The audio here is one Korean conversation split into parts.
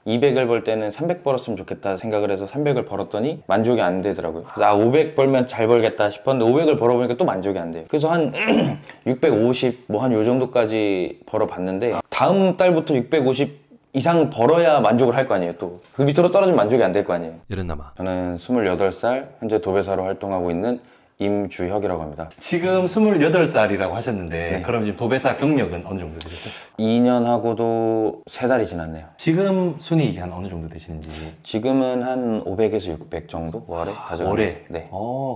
200을 벌 때는 300 벌었으면 좋겠다 생각을 해서 300을 벌었더니 만족이 안 되더라고요. 그래서 500 벌면 잘 벌겠다 싶었는데 500을 벌어보니까 또 만족이 안 돼요. 그래서 한 650 뭐 한 요 정도까지 벌어봤는데 다음 달부터 650 이상 벌어야 만족을 할 거 아니에요. 또 그 밑으로 떨어지면 만족이 안 될 거 아니에요. 여름남아. 저는 28살 현재 도배사로 활동하고 있는 임주혁이라고 합니다. 지금 28살이라고 하셨는데 그럼 지금 도배사 경력은 어느 정도 되셨어요? 2년 하고도 3달이 지났네요. 지금 순이익이 한 어느 정도 되시는지. 지금은 한 500에서 600 정도 월에 가져갑니다. 올해? 네.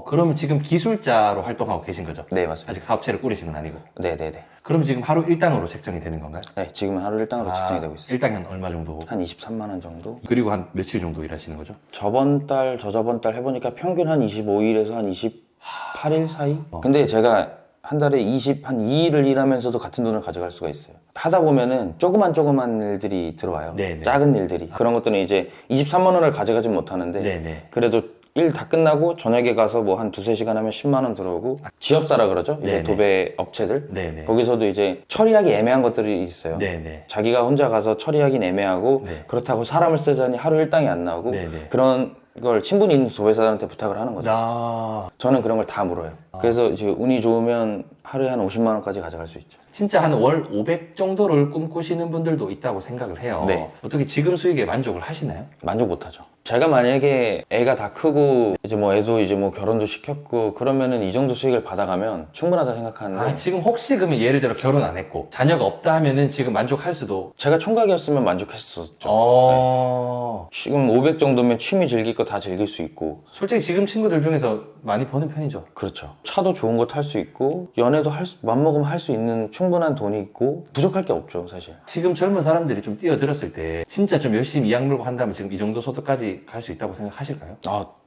그러면 지금 기술자로 활동하고 계신 거죠? 네, 맞습니다. 아직 사업체를 꾸리신 건 아니고. 네네네. 그럼 지금 하루 일당으로 책정이 되는 건가요? 네, 지금은 하루 일당으로 측정이 되고 있어요. 일당이 한 얼마 정도? 한 23만 원 정도? 그리고 한 며칠 정도 일하시는 거죠? 저번 달, 저저번 달 해보니까 평균 한 25일에서 한 28일 사이? 근데 제가 한 달에 한 2일을 일하면서도 같은 돈을 가져갈 수가 있어요. 하다 보면은 조그만 일들이 들어와요. 네네. 작은 일들이. 그런 것들은 이제 23만 원을 가져가진 못하는데 네네. 그래도 일 다 끝나고 저녁에 가서 뭐 한 두세 시간 하면 10만 원 들어오고 지업사라 그러죠? 이제 네네. 도배 업체들. 네네. 거기서도 이제 처리하기 애매한 것들이 있어요. 네네. 자기가 혼자 가서 처리하긴 애매하고 네. 그렇다고 사람을 쓰자니 하루 일당이 안 나오고 네네. 그런 걸 친분이 있는 도배사들한테 부탁을 하는 거죠. 아, 저는 그런 걸 다 물어요. 그래서 이제 운이 좋으면 하루에 한 50만 원까지 가져갈 수 있죠. 진짜 한 월 500 정도를 꿈꾸시는 분들도 있다고 생각을 해요. 네. 어떻게 지금 수익에 만족을 하시나요? 만족 못하죠. 제가 만약에 애가 다 크고 이제 뭐 애도 이제 뭐 결혼도 시켰고 그러면은 이 정도 수익을 받아가면 충분하다 생각하는데 지금 혹시 그러면 예를 들어 결혼 안 했고 자녀가 없다 하면은 지금 만족할 수도. 제가 총각이었으면 만족했었죠. 지금 500 정도면 취미 즐길 거 다 즐길 수 있고 솔직히 지금 친구들 중에서 많이 버는 편이죠. 그렇죠. 차도 좋은 거 탈 수 있고 연애도 맘먹으면 할 수 있는 충분한 돈이 있고 부족할 게 없죠 사실. 지금 젊은 사람들이 좀 뛰어들었을 때 진짜 좀 열심히 이악 물고 한다면 지금 이 정도 소득까지 갈 수 있다고 생각하실까요?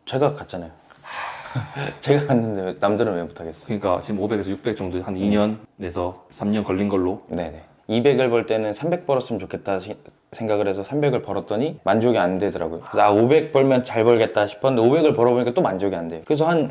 제가 갔잖아요. 제가 갔는데 남들은 왜 못하겠어요. 그러니까 지금 500에서 600 정도 한 2년 내서 3년 걸린 걸로. 네네. 200을 벌 때는 300 벌었으면 좋겠다 생각을 해서 300을 벌었더니 만족이 안 되더라고요. 그래서 500 벌면 잘 벌겠다 싶었는데 500을 벌어보니까 또 만족이 안 돼요. 그래서 한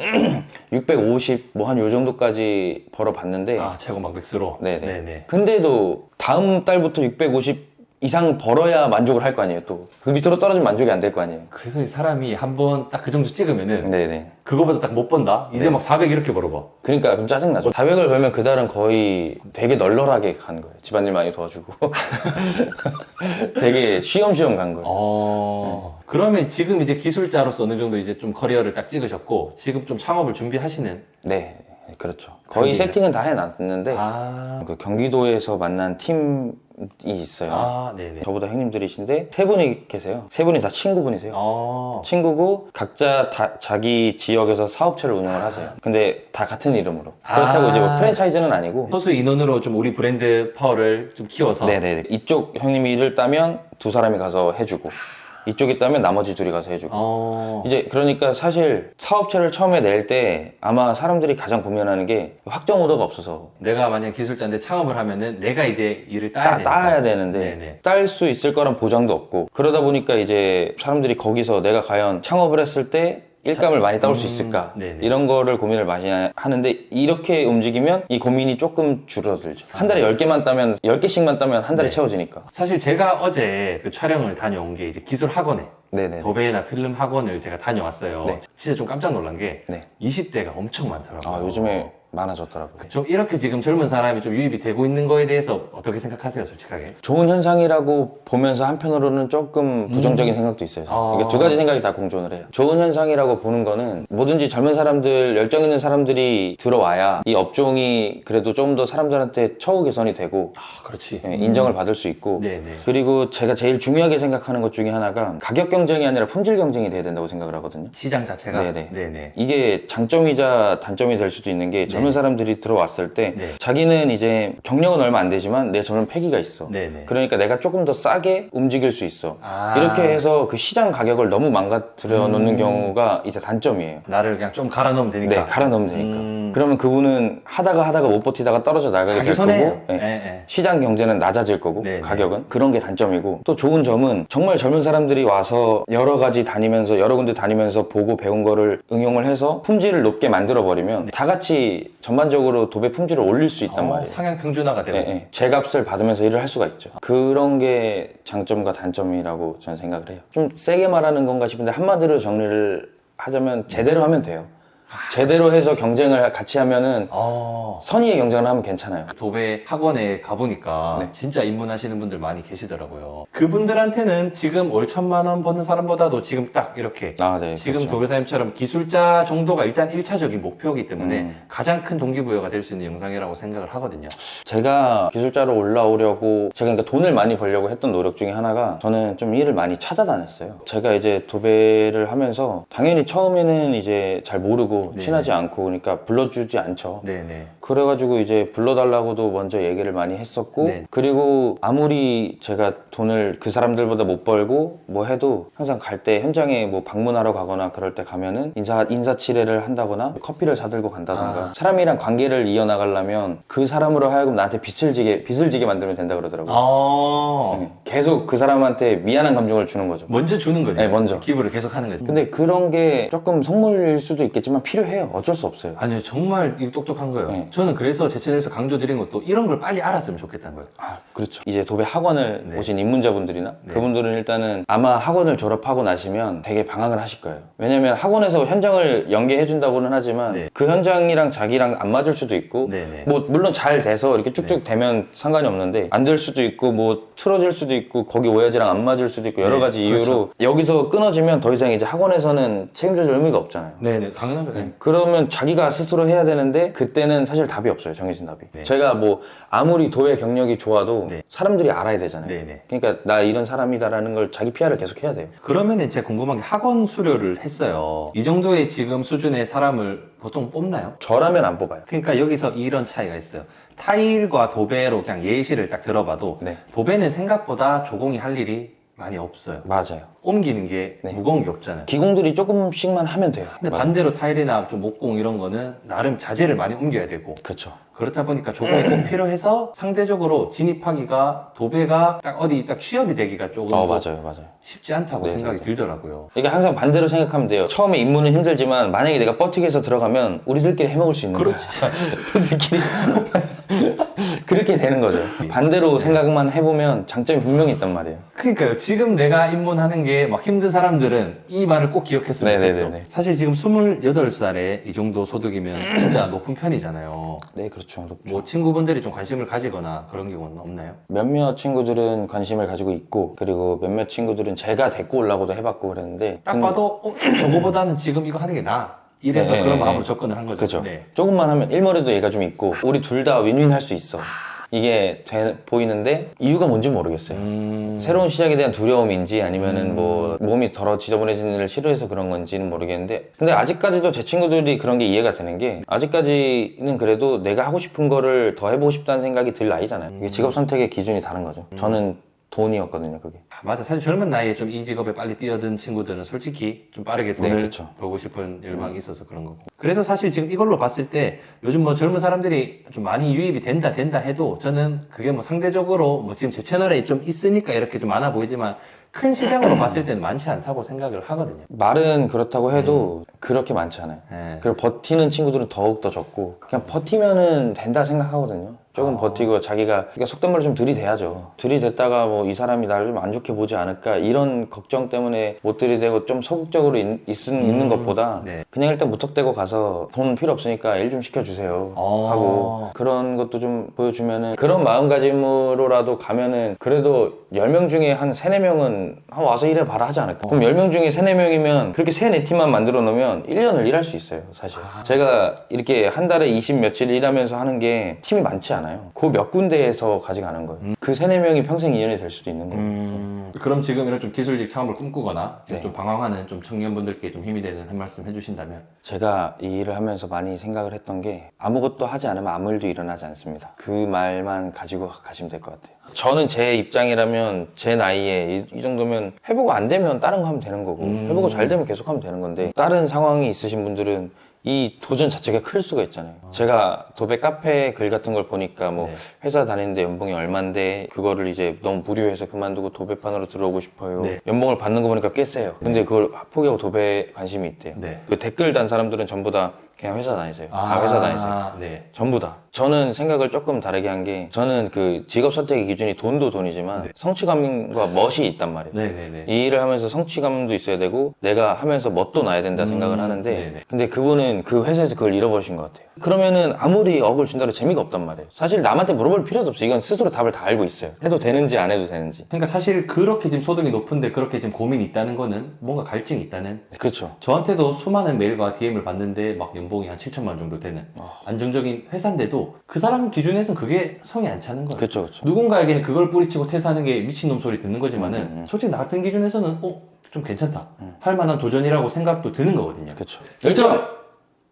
650 뭐 한 요 정도까지 벌어봤는데 최고막 백수로. 네네. 근데도 다음 달부터 650 이상 벌어야 만족을 할 거 아니에요. 또 그 밑으로 떨어지면 만족이 안 될 거 아니에요. 그래서 이 사람이 한번 딱 그 정도 찍으면은 네네. 그거보다 딱 못 번다? 이제 막 400 이렇게 벌어봐. 그러니까 그럼 짜증나죠. 400을 벌면 그달은 거의 되게 널널하게 간 거예요. 집안일 많이 도와주고 되게 쉬엄쉬엄 간 거예요. 그러면 지금 이제 기술자로서 어느 정도 이제 좀 커리어를 딱 찍으셨고 지금 좀 창업을 준비하시는. 네, 그렇죠. 거의 경기가. 세팅은 다 해놨는데 그 경기도에서 만난 팀이 있어요. 네네. 저보다 형님들이신데 세 분이 계세요. 세 분이 다 친구분이세요. 친구고 각자 자기 지역에서 사업체를 운영을 하세요. 근데 다 같은 이름으로. 그렇다고 이제 뭐 프랜차이즈는 아니고. 소수 인원으로 좀 우리 브랜드 파워를 좀 키워서. 네네. 이쪽 형님이 일을 따면 두 사람이 가서 해주고 이쪽이 따면 나머지 둘이 가서 해주고. 이제 그러니까 사실 사업체를 처음에 낼 때 아마 사람들이 가장 고민하는 게 확정 오더가 없어서 내가 만약 기술자인데 창업을 하면은 내가 이제 일을 따야 되는데 네네. 딸 수 있을 거란 보장도 없고 그러다 보니까 이제 사람들이 거기서 내가 과연 창업을 했을 때 일감을 많이 따올 수 있을까 네네. 이런 거를 고민을 많이 하는데 이렇게 움직이면 이 고민이 조금 줄어들죠. 한 달에 10개만 따면 10개씩만 따면 한 달에 네. 채워지니까. 사실 제가 어제 그 촬영을 다녀온 게 이제 기술 학원에 네네. 도배나 필름 학원을 제가 다녀왔어요. 네. 진짜 좀 깜짝 놀란 게 네. 20대가 엄청 많더라고요. 요즘에 많아졌더라고요. 좀 이렇게 지금 젊은 사람이 좀 유입이 되고 있는 거에 대해서 어떻게 생각하세요, 솔직하게? 좋은 현상이라고 보면서 한편으로는 조금 부정적인 생각도 있어요. 이게 두 가지 생각이 다 공존을 해요. 좋은 현상이라고 보는 거는 뭐든지 젊은 사람들, 열정 있는 사람들이 들어와야 이 업종이 그래도 좀 더 사람들한테 처우 개선이 되고 그렇지. 인정을 받을 수 있고 네네. 그리고 제가 제일 중요하게 생각하는 것 중에 하나가 가격 경쟁이 아니라 품질 경쟁이 돼야 된다고 생각을 하거든요. 시장 자체가? 네네. 이게 장점이자 단점이 될 수도 있는 게 젊은 사람들이 들어왔을 때 네. 자기는 이제 경력은 얼마 안 되지만 내 젊은 패기가 있어. 네네. 그러니까 내가 조금 더 싸게 움직일 수 있어. 이렇게 해서 그 시장 가격을 너무 망가뜨려 놓는 경우가 이제 단점이에요. 나를 그냥 좀 갈아 넣으면 되니까. 네, 갈아 넣으면 되니까. 그러면 그분은 하다가 못 버티다가 떨어져 나가게 자기 될 손해예요. 거고 네. 시장 경제는 낮아질 거고 네네. 가격은 그런 게 단점이고 또 좋은 점은 정말 젊은 사람들이 와서 여러 가지 다니면서 여러 군데 다니면서 보고 배운 거를 응용을 해서 품질을 높게 만들어 버리면 다 같이 사람들이 전반적으로 도배 품질을 올릴 수 있단 말이에요. 상향 평준화가 되고. 예, 예. 제값을 받으면서 일을 할 수가 있죠. 그런 게 장점과 단점이라고 저는 생각을 해요. 좀 세게 말하는 건가 싶은데 한마디로 정리를 하자면 제대로 하면 돼요. 제대로 해서 경쟁을 같이 하면은 선의의 경쟁을 하면 괜찮아요. 도배 학원에 가보니까 네. 진짜 입문하시는 분들 많이 계시더라고요. 그분들한테는 지금 월 1,000만 원 버는 사람보다도 지금 딱 이렇게 네, 지금 그렇죠. 도배사님처럼 기술자 정도가 일단 1차적인 목표이기 때문에 가장 큰 동기부여가 될 수 있는 영상이라고 생각을 하거든요. 제가 기술자로 올라오려고 제가 그러니까 돈을 많이 벌려고 했던 노력 중에 하나가 저는 좀 일을 많이 찾아다녔어요. 제가 이제 도배를 하면서 당연히 처음에는 이제 잘 모르고 네. 친하지 않고 그러니까 불러주지 않죠. 네네. 그래가지고 이제 불러달라고도 먼저 얘기를 많이 했었고 네. 그리고 아무리 제가 돈을 그 사람들보다 못 벌고 뭐 해도 항상 갈 때 현장에 뭐 방문하러 가거나 그럴 때 가면은 인사치레를 한다거나 커피를 사들고 간다던가 사람이랑 관계를 이어나가려면 그 사람으로 하여금 나한테 빚을 지게 만들면 된다 그러더라고요. 네. 계속 그 사람한테 미안한 감정을 주는 거죠. 먼저 주는 거죠. 네, 먼저. 기부를 계속 하는 거죠. 근데 그런 게 조금 속물일 수도 있겠지만 필요해요. 어쩔 수 없어요. 아니요, 정말 이거 똑똑한 거예요. 네. 저는 그래서 제 채널에서 강조드린 것도 이런 걸 빨리 알았으면 좋겠다는 거예요. 그렇죠. 이제 도배 학원을 네. 오신 입문자분들이나 네. 그분들은 일단은 아마 학원을 졸업하고 나시면 되게 방황을 하실 거예요. 왜냐면 학원에서 현장을 연계해준다고는 하지만 네. 그 현장이랑 자기랑 안 맞을 수도 있고 네네. 뭐 물론 잘 돼서 이렇게 쭉쭉 되면 상관이 없는데 안 될 수도 있고 뭐 틀어질 수도 있고 거기 오야지랑 안 맞을 수도 있고 여러 네, 가지 이유로 그렇죠. 여기서 끊어지면 더 이상 이제 학원에서는 책임져줄 의미가 없잖아요. 네네, 당연한 거예요. 그러면 자기가 스스로 해야 되는데 그때는 사실 답이 없어요. 정해진 답이. 네. 제가 뭐 아무리 도배 경력이 좋아도 네. 사람들이 알아야 되잖아요. 네네. 그러니까 나 이런 사람이다라는 걸 자기 PR을 계속 해야 돼요. 그러면은 제가 궁금한 게 학원 수료를 했어요. 이 정도의 지금 수준의 사람을 보통 뽑나요? 저라면 안 뽑아요. 그러니까 여기서 이런 차이가 있어요. 타일과 도배로 그냥 예시를 딱 들어봐도 네. 도배는 생각보다 조공이 할 일이 많이 없어요. 맞아요. 옮기는 게 네. 무거운 게 없잖아요. 기공들이 조금씩만 하면 돼요. 근데 맞아요. 반대로 타일이나 좀 목공 이런 거는 나름 자재를 많이 옮겨야 되고 그렇죠. 그렇다 보니까 조공이 꼭 필요해서 상대적으로 진입하기가 도배가 딱 어디 딱 취업이 되기가 조금 더 맞아요. 쉽지 않다고 네, 생각이 네. 들더라고요. 이게 항상 반대로 생각하면 돼요. 처음에 입문은 힘들지만 만약에 내가 버티게 해서 들어가면 우리들끼리 해먹을 수 있는 거야. 우리들끼리 그렇게 되는 거죠. 반대로 생각만 해보면 장점이 분명히 있단 말이에요. 그러니까요. 지금 내가 입문하는 게 막 힘든 사람들은 이 말을 꼭 기억했으면 좋겠어. 네네네네. 사실 지금 28살에 이 정도 소득이면 진짜 높은 편이잖아요. 네, 그렇죠. 높죠. 뭐 친구분들이 좀 관심을 가지거나 그런 경우는 없나요? 몇몇 친구들은 관심을 가지고 있고 그리고 몇몇 친구들은 제가 데리고 오려고도 해봤고 그랬는데 딱 봐도 저거보다는 지금 이거 하는 게 나아. 이래서 네, 그런 네, 마음으로 네. 접근을 한 거죠. 그죠. 네. 조금만 하면 일머리도 얘가 좀 있고 우리 둘 다 윈윈 할 수 있어. 이게 보이는데 이유가 뭔지 모르겠어요. 새로운 시작에 대한 두려움인지 아니면은 뭐 몸이 더러 지저분해지는 일을 싫어해서 그런 건지는 모르겠는데 근데 아직까지도 제 친구들이 그런 게 이해가 되는 게 아직까지는 그래도 내가 하고 싶은 거를 더 해보고 싶다는 생각이 들 나이잖아요. 이게 직업 선택의 기준이 다른 거죠. 저는 돈이었거든요, 그게. 맞아. 사실 젊은 나이에 좀 이 직업에 빨리 뛰어든 친구들은 솔직히 좀 빠르게 돈을 네, 그쵸. 벌고 싶은 열망이 있어서 그런 거고. 그래서 사실 지금 이걸로 봤을 때 요즘 뭐 젊은 사람들이 좀 많이 유입이 된다 해도 저는 그게 뭐 상대적으로 뭐 지금 제 채널에 좀 있으니까 이렇게 좀 많아 보이지만 큰 시장으로 봤을 때는 많지 않다고 생각을 하거든요. 말은 그렇다고 해도 그렇게 많지 않아요. 네. 그리고 버티는 친구들은 더욱더 적고 그냥 버티면은 된다 생각하거든요. 조금 버티고 자기가 그러니까 속된 말로 좀 들이대야죠. 들이댔다가 뭐 이 사람이 나를 좀 안 좋게 보지 않을까 이런 걱정 때문에 못 들이대고 좀 소극적으로 있는 것보다 네. 그냥 일단 무턱대고 가서 돈 필요 없으니까 일 좀 시켜주세요 아. 하고 그런 것도 좀 보여주면은 그런 마음가짐으로라도 가면은 그래도 10명 중에 한 3, 4명은 와서 일해봐라 하지 않을까. 그럼 10명 중에 3, 4명이면 그렇게 3, 4팀만 만들어 놓으면 1년을 일할 수 있어요 사실. 제가 이렇게 한 달에 20 며칠 일하면서 하는 게 팀이 많지 않아요. 그 몇 군데에서 가져가는 거예요. 그 3, 4명이 평생 인연이 될 수도 있는 거예요. 그럼 지금 이런 좀 기술직 창업을 꿈꾸거나 네. 좀 방황하는 좀 청년분들께 좀 힘이 되는 한 말씀 해주신다면? 제가 이 일을 하면서 많이 생각을 했던 게 아무것도 하지 않으면 아무 일도 일어나지 않습니다. 그 말만 가지고 가시면 될 것 같아요. 저는 제 입장이라면 제 나이에 이 정도면 해보고 안 되면 다른 거 하면 되는 거고 해보고 잘 되면 계속 하면 되는 건데 다른 상황이 있으신 분들은 이 도전 자체가 클 수가 있잖아요. 제가 도배 카페 글 같은 걸 보니까 뭐 네. 회사 다니는데 연봉이 얼만데 그거를 이제 너무 무료해서 그만두고 도배판으로 들어오고 싶어요. 네. 연봉을 받는 거 보니까 꽤 세요. 근데 그걸 포기하고 도배 관심이 있대요. 네. 그 댓글 단 사람들은 전부 다 그냥 회사 다니세요. 다 회사 다니세요. 네. 전부 다. 저는 생각을 조금 다르게 한 게 저는 그 직업 선택의 기준이 돈도 돈이지만 성취감과 멋이 있단 말이에요. 네네네. 이 일을 하면서 성취감도 있어야 되고 내가 하면서 멋도 나야 된다 생각을 하는데 네네. 근데 그분은 그 회사에서 그걸 잃어버리신 것 같아요. 그러면은 아무리 억을 준다고 재미가 없단 말이에요. 사실 남한테 물어볼 필요도 없어요. 이건 스스로 답을 다 알고 있어요. 해도 되는지 안 해도 되는지. 그러니까 사실 그렇게 지금 소득이 높은데 그렇게 지금 고민이 있다는 거는 뭔가 갈증이 있다는. 그렇죠. 저한테도 수많은 메일과 DM을 받는데 막 연봉이 한 7천만 원 정도 되는 안정적인 회사인데도 그 사람 기준에서는 그게 성이 안 차는 거예요. 그렇죠, 그렇죠. 누군가에게는 그걸 뿌리치고 퇴사하는 게 미친놈 소리 듣는 거지만은 솔직히 나 같은 기준에서는 좀 괜찮다 할 만한 도전이라고 생각도 드는 거거든요. 그렇죠. 열정!